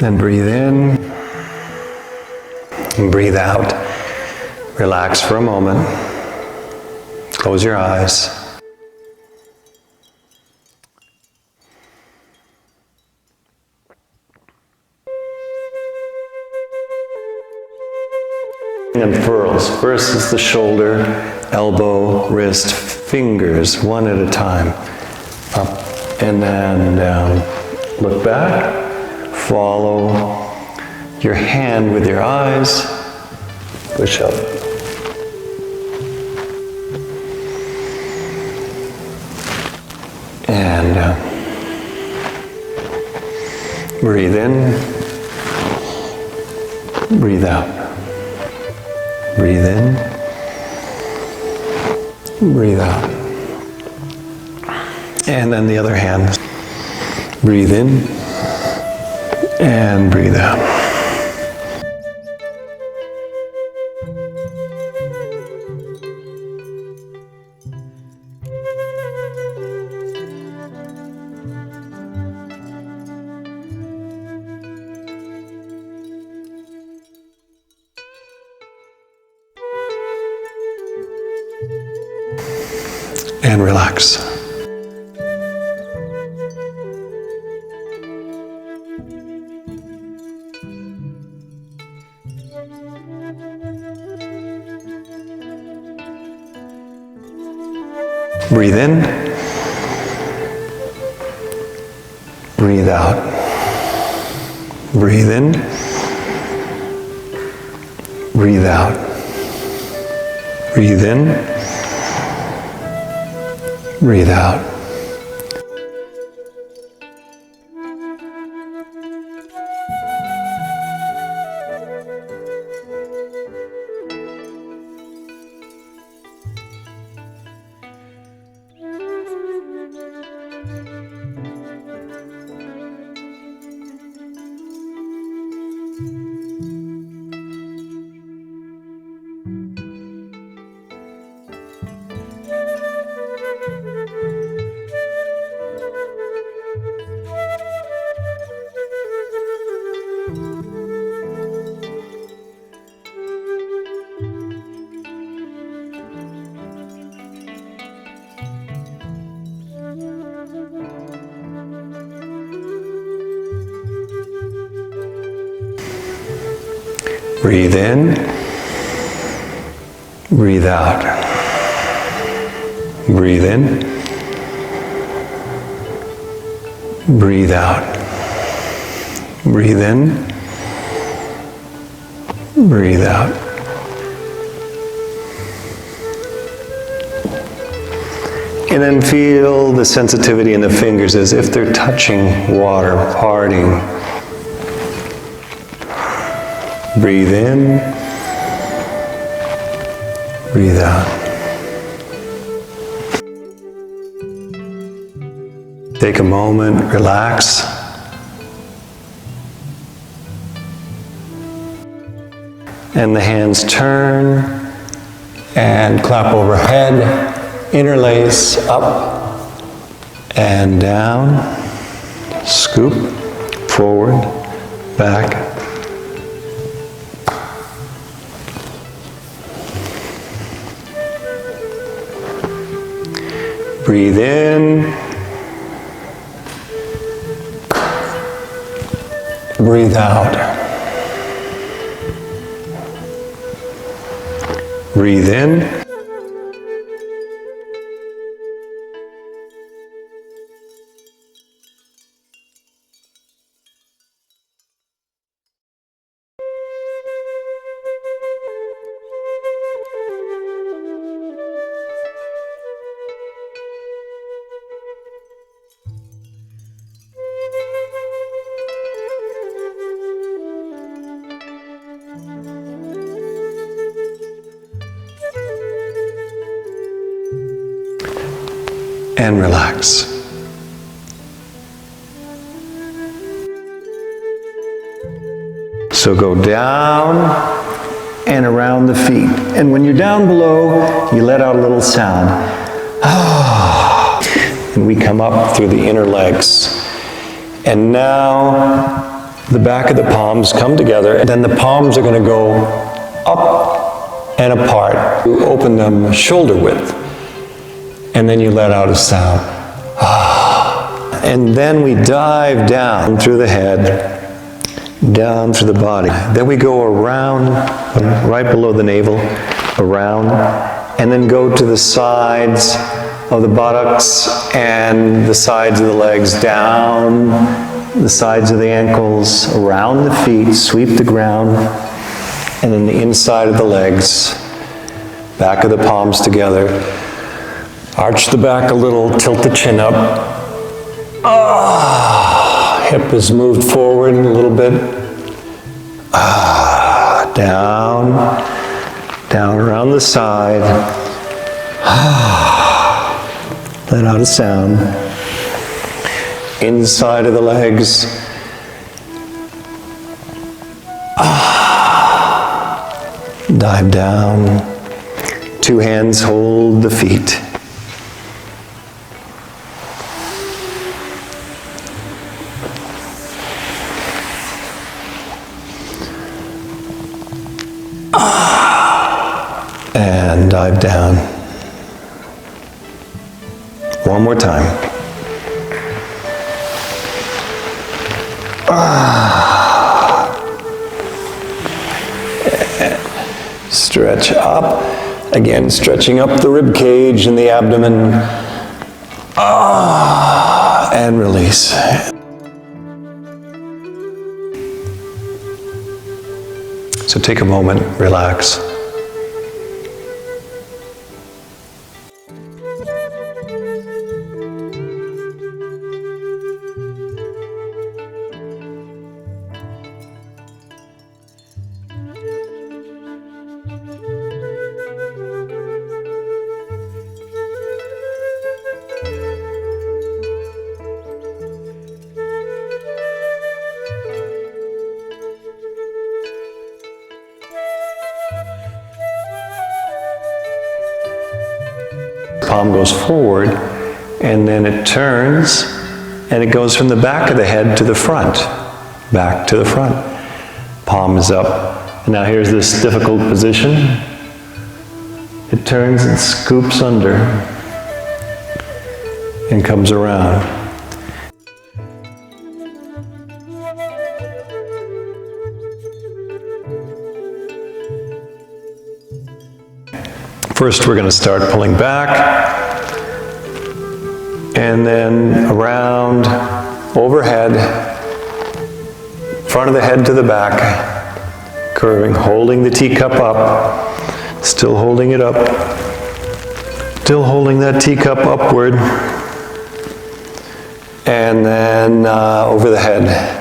Then breathe in and breathe out. Relax for a moment. Close your eyes. And furls. First is the shoulder, elbow, wrist, fingers, one at a time. Up and then down. Look back. Follow your hand with your eyes. Push up. And breathe in. Breathe out. Breathe in, breathe out. And then the other hand. Breathe in and breathe out. And relax. Breathe in. Breathe out. Breathe in. Breathe out. Breathe in. Breathe out. Breathe in, breathe out. Breathe in, breathe out. Breathe in, breathe out. And then feel the sensitivity in the fingers as if they're touching water, parting. Breathe in, breathe out. Take a moment, relax. And the hands turn and clap overhead, interlace up and down, scoop, forward, back. Breathe in, breathe out. Breathe in, and relax. So go down and around the feet. And when you're down below, you let out a little sound. And we come up through the inner legs. And now The back of the palms come together, and then the palms are going to go up and apart. You open them shoulder width, and then you let out a sound. And then we dive down through the head, down through the body. Then we go around, right below the navel, around, and then go to the sides of the buttocks and the sides of the legs, down the sides of the ankles, around the feet, sweep the ground, and then the inside of the legs, back of the palms together. Arch the back a little, tilt the chin up. Hip is moved forward a little bit. Down, down around the side. Let out a sound. Inside of the legs. Dive down. Two hands hold the feet. And dive down. One more time. Stretch up. Again, stretching up the rib cage and the abdomen. And release. So take a moment, relax. Palm goes forward, and then it turns, and it goes from the back of the head to the front, back to the front. Palm is up. And now here's this difficult position. It turns and scoops under and comes around. First, we're going to start pulling back, and then around, overhead, front of the head to the back, curving, holding the teacup up, still holding it up, still holding that teacup upward, and then over the head.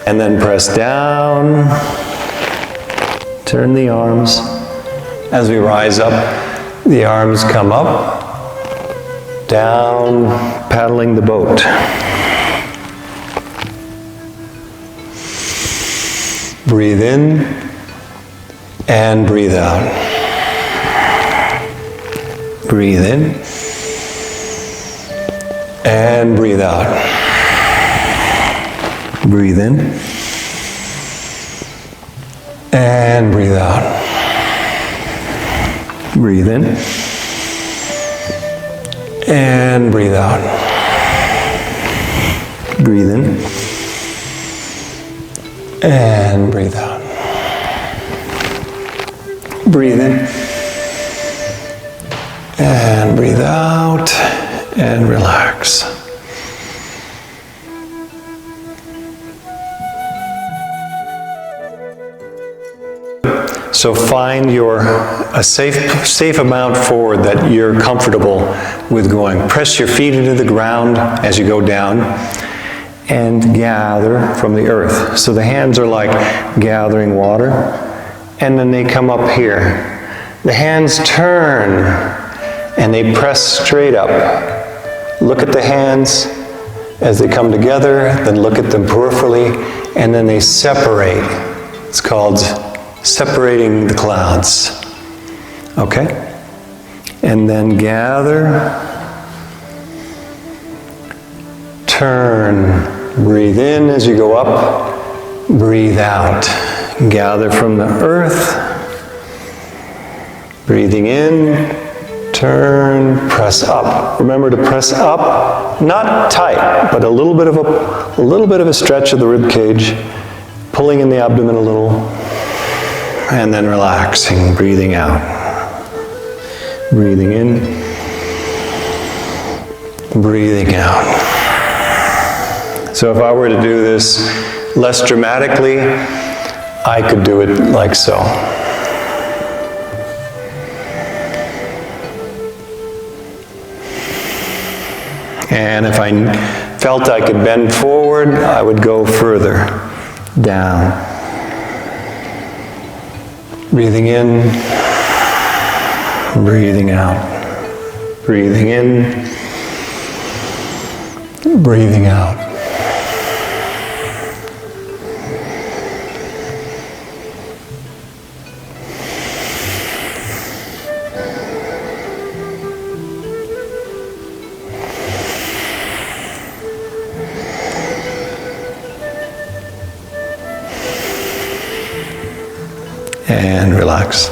And then press down, turn the arms. As we rise up, the arms come up, down, paddling the boat. Breathe in and breathe out. Breathe in and breathe out. Breathe in and breathe out. Breathe in and breathe out. Breathe in and breathe out. Breathe in and breathe out and relax. So find a safe amount forward that you're comfortable with going. Press your feet into the ground as you go down and gather from the earth. So the hands are like gathering water, and then they come up here. The hands turn and they press straight up. Look at the hands as they come together, then look at them peripherally, and then they separate. It's called separating the clouds. Okay? And then gather, turn, breathe in as you go up, breathe out. Gather from the earth, breathing in, turn, press up. Remember to press up, not tight, but a little bit of a stretch of the rib cage, pulling in the abdomen a little, and then relaxing, breathing out. Breathing in, breathing out. So if I were to do this less dramatically, I could do it like so. And if I felt I could bend forward, I would go further down. Breathing in, breathing out. Breathing in, breathing out. And relax.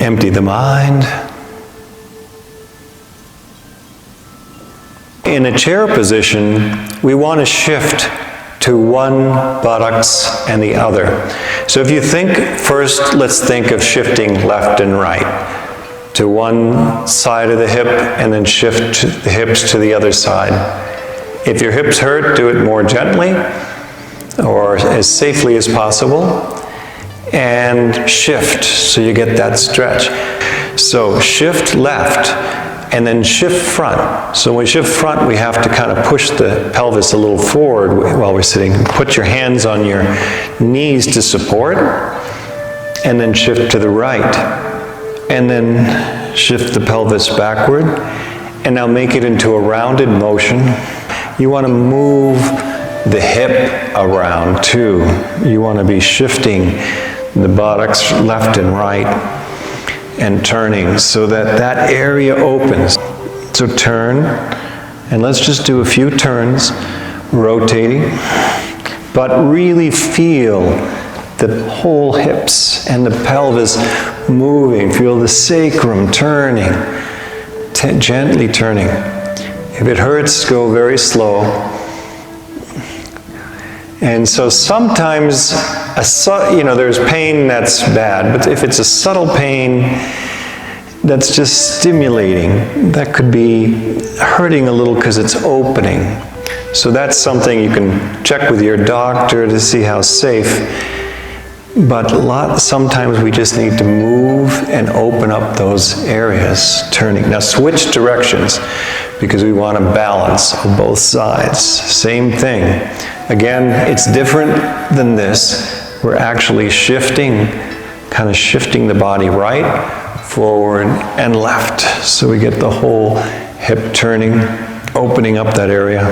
Empty the mind. In a chair position, we want to shift to one buttocks and the other. So if you think first, let's think of shifting left and right to one side of the hip and then shift the hips to the other side. If your hips hurt, do it more gently or as safely as possible, and shift so you get that stretch. So shift left and then shift front. So when we shift front, we have to kind of push the pelvis a little forward while we're sitting. Put your hands on your knees to support, and then shift to the right, and then shift the pelvis backward, and now make it into a rounded motion. You want to move the hip around too. You want to be shifting the buttocks left and right and turning so that that area opens. So turn, and let's just do a few turns, rotating, but really feel the whole hips and the pelvis moving. Feel the sacrum turning, gently turning. If it hurts, go very slow. And so sometimes, there's pain that's bad, but if it's a subtle pain that's just stimulating, that could be hurting a little because it's opening. So that's something you can check with your doctor to see how safe. But sometimes we just need to move and open up those areas, turning. Now switch directions, because we want a balance of both sides. Same thing. Again, it's different than this. We're actually shifting, kind of shifting the body right, forward, and left. So we get the whole hip turning, opening up that area.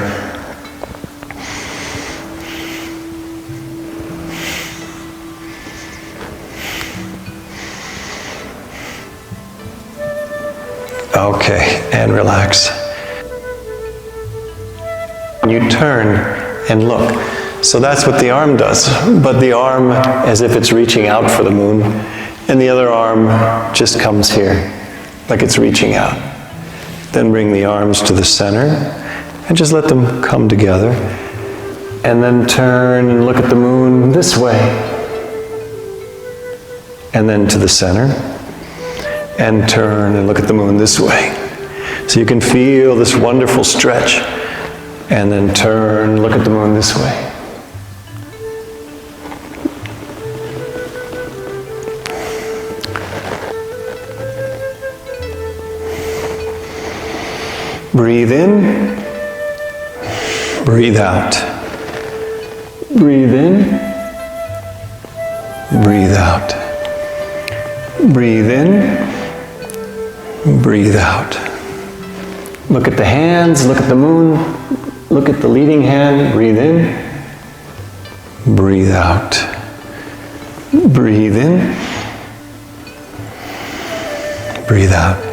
Okay, and relax. You turn and look. So that's what the arm does. But the arm as if it's reaching out for the moon, and the other arm just comes here, like it's reaching out. Then bring the arms to the center, and just let them come together. And then turn and look at the moon this way. And then to the center. And turn and look at the moon this way. So you can feel this wonderful stretch. And then turn, look at the moon this way. Breathe in. Breathe out. Breathe in. Breathe out. Breathe in. Breathe out. Look at the hands, look at the moon, look at the leading hand. Breathe in. Breathe out. Breathe in. Breathe out.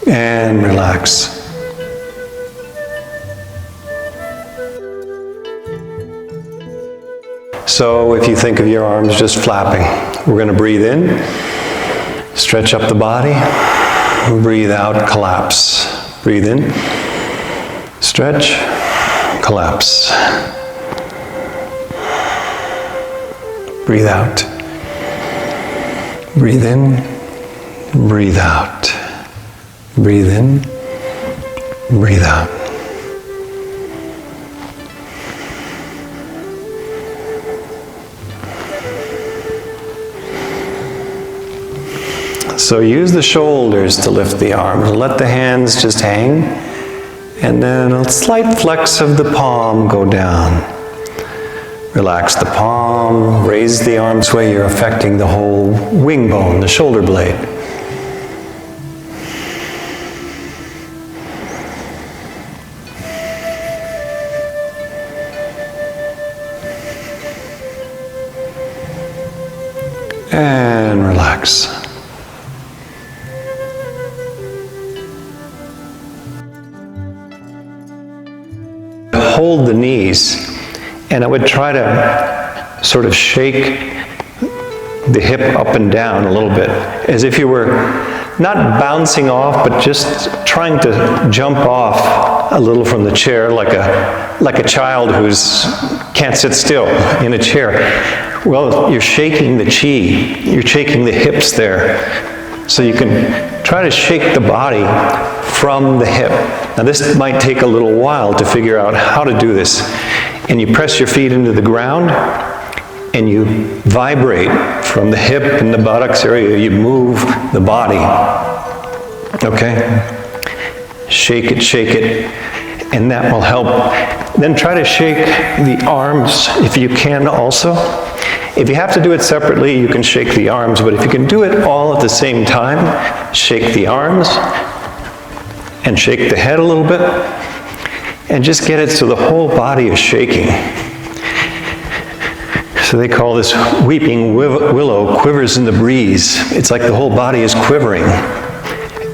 And relax. So if you think of your arms just flapping, we're going to breathe in, stretch up the body, breathe out, collapse. Breathe in, stretch, collapse. Breathe out. Breathe in, breathe out. Breathe in, breathe out. So use the shoulders to lift the arms. Let the hands just hang. And then a slight flex of the palm go down. Relax the palm, raise the arm this way. You're affecting the whole wing bone, the shoulder blade. And relax. Hold the knees, and I would try to sort of shake the hip up and down a little bit, as if you were not bouncing off, but just trying to jump off a little from the chair, like a child who's can't sit still in a chair. Well, you're shaking the chi, you're shaking the hips there. So you can try to shake the body from the hip. Now this might take a little while to figure out how to do this. And you press your feet into the ground, and you vibrate from the hip and the buttocks area, you move the body. Okay? Shake it, and that will help. Then try to shake the arms if you can also. If you have to do it separately, you can shake the arms, but if you can do it all at the same time, shake the arms and shake the head a little bit, and just get it so the whole body is shaking. So they call this weeping willow quivers in the breeze. It's like the whole body is quivering.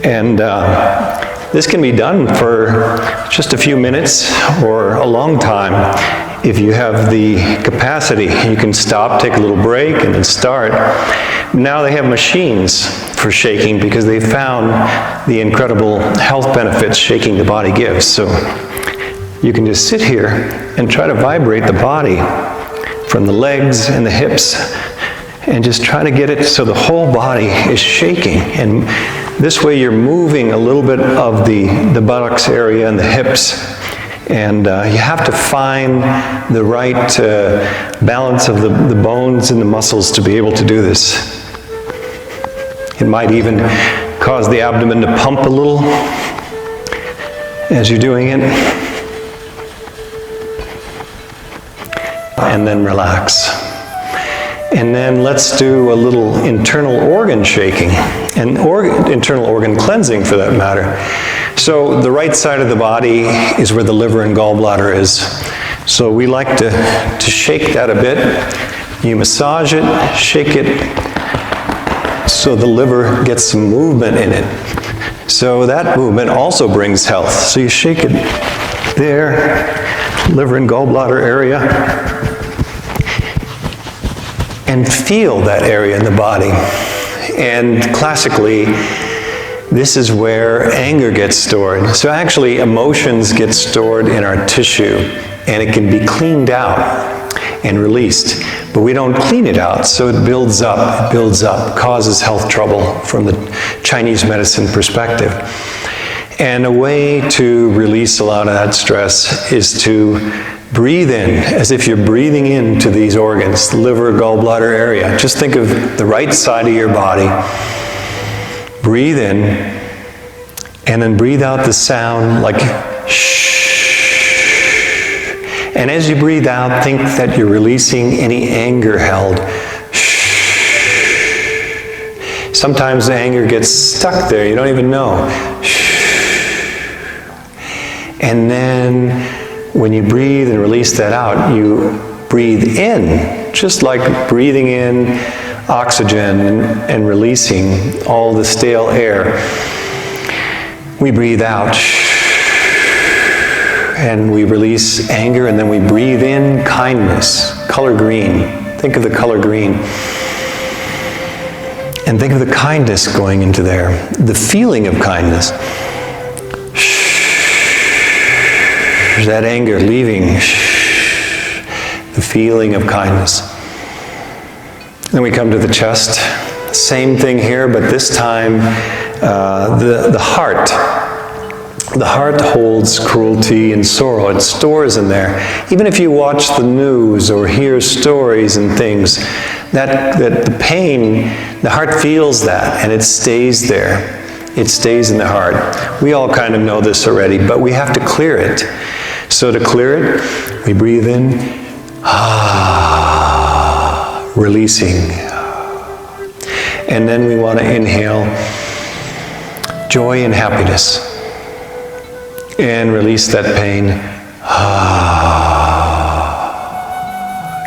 And this can be done for just a few minutes or a long time. If you have the capacity, you can stop, take a little break, and then start. Now they have machines for shaking because they found the incredible health benefits shaking the body gives. So you can just sit here and try to vibrate the body from the legs and the hips, and just try to get it so the whole body is shaking. And this way you're moving a little bit of the buttocks area and the hips. And you have to find the right balance of the bones and the muscles to be able to do this. It might even cause the abdomen to pump a little as you're doing it. And then relax. And then let's do a little internal organ shaking, and internal organ cleansing for that matter. So the right side of the body is where the liver and gallbladder is. So we like to shake that a bit. You massage it, shake it, so the liver gets some movement in it. So that movement also brings health. So you shake it there, liver and gallbladder area, and feel that area in the body. And classically, this is where anger gets stored. So actually, emotions get stored in our tissue, and it can be cleaned out. and released. But we don't clean it out, so it builds up, causes health trouble from the Chinese medicine perspective. And a way to release a lot of that stress is to breathe in, as if you're breathing into these organs, the liver, gallbladder area. Just think of the right side of your body. Breathe in, and then breathe out the sound like shh. And as you breathe out, think that you're releasing any anger held. Shh. Sometimes the anger gets stuck there, you don't even know. Shh. And then when you breathe and release that out, you breathe in, just like breathing in oxygen and releasing all the stale air. We breathe out, and we release anger, and then we breathe in kindness, color green. Think of the color green. And think of the kindness going into there, the feeling of kindness. That anger leaving, the feeling of kindness. Then we come to the chest. Same thing here, but this time the heart. The heart holds cruelty and sorrow. It stores in there. Even if you watch the news or hear stories and things, that the pain, the heart feels that, and it stays there. It stays in the heart. We all kind of know this already, but we have to clear it. So to clear it, we breathe in, releasing. And then we want to inhale joy and happiness. And release that pain.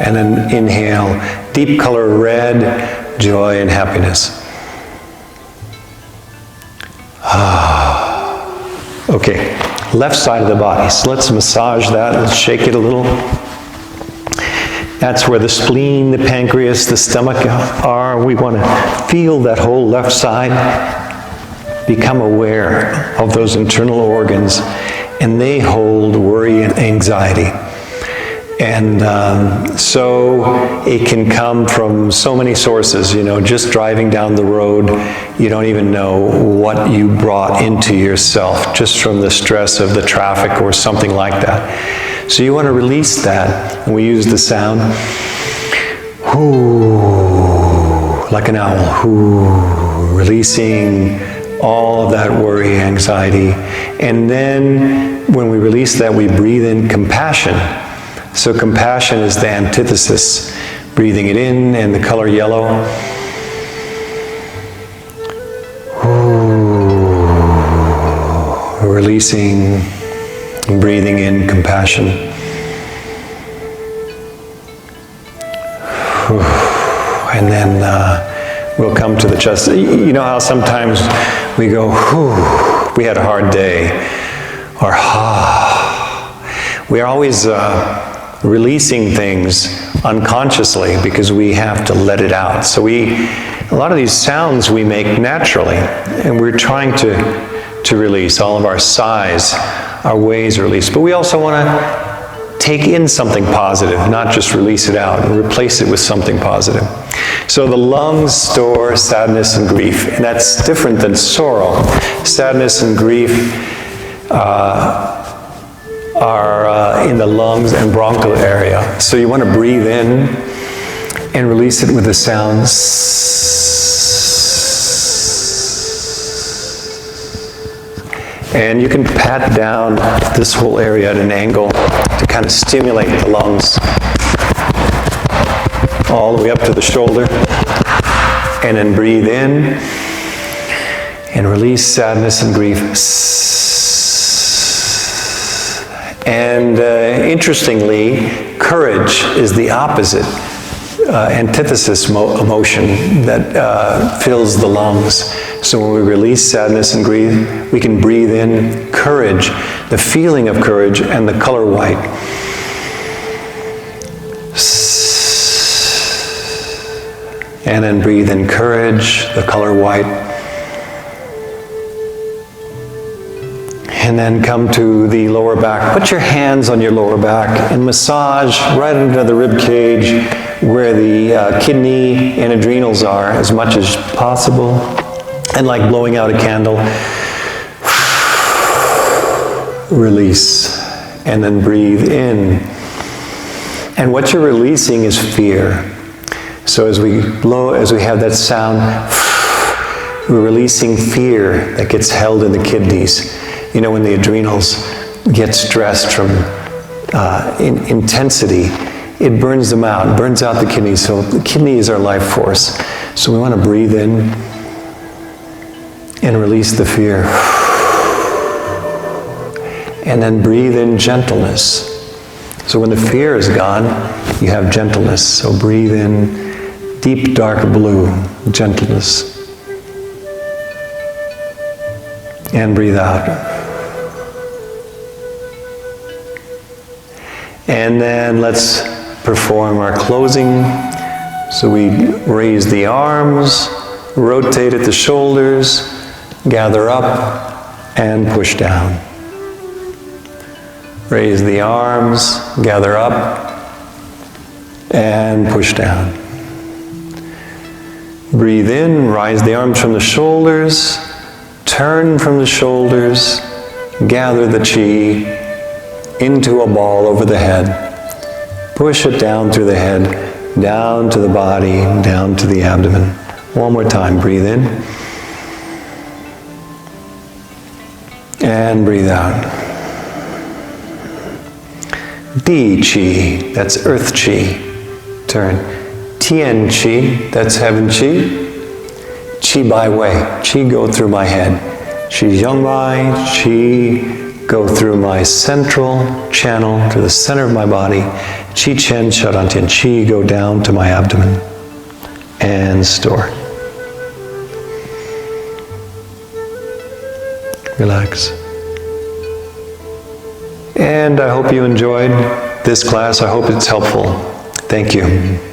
And then inhale deep color red, joy and happiness. Okay, left side of the body. So let's massage that. Let's shake it a little. That's where the spleen, the pancreas, the stomach are. We want to feel that whole left side. Become aware of those internal organs, and they hold worry and anxiety. And so it can come from so many sources. You know, just driving down the road, you don't even know what you brought into yourself just from the stress of the traffic or something like that. So you want to release that, and we use the sound, whoo, like an owl, whoo, releasing all of that worry, anxiety. And then when we release that, we breathe in compassion. So compassion is the antithesis. Breathing it in, and the color yellow. Ooh. Releasing, breathing in compassion. Ooh. And then we'll come to the chest. You know how sometimes we go, whew, we had a hard day, or we are always releasing things unconsciously because we have to let it out. So a lot of these sounds we make naturally, and we're trying to release all of our sighs, our ways release. But we also want to take in something positive, not just release it out, and replace it with something positive. So the lungs store sadness and grief, and that's different than sorrow. Sadness and grief are in the lungs and bronchial area. So you want to breathe in and release it with the sounds. And you can pat down this whole area at an angle to kind of stimulate the lungs all the way up to the shoulder. And then breathe in and release sadness and grief. And interestingly, courage is the opposite, antithesis emotion that fills the lungs. So when we release sadness and grief, we can breathe in courage, the feeling of courage, and the color white. And then breathe in courage, the color white. And then come to the lower back. Put your hands on your lower back and massage right into the rib cage where the kidney and adrenals are as much as possible. And like blowing out a candle, release, and then breathe in. And what you're releasing is fear. So as we blow, as we have that sound, we're releasing fear that gets held in the kidneys. You know, when the adrenals get stressed from intensity, it burns them out, burns out the kidneys. So the kidney is our life force. So we want to breathe in and release the fear. And then breathe in gentleness. So when the fear is gone, you have gentleness. So breathe in deep dark blue, gentleness. And breathe out. And then let's perform our closing. So we raise the arms, rotate at the shoulders, gather up, and push down. Raise the arms, gather up, and push down. Breathe in, rise the arms from the shoulders, turn from the shoulders, gather the chi into a ball over the head. Push it down through the head, down to the body, down to the abdomen. One more time, breathe in. And breathe out. Di Chi, that's earth Chi. Turn. Tian Chi, that's heaven Chi. Chi Bai Wei, Chi go through my head. Chi Yang Bai, Chi go through my central channel to the center of my body. Chi Chen Sharantian, Chi go down to my abdomen. And store. Relax. And I hope you enjoyed this class. I hope it's helpful. Thank you.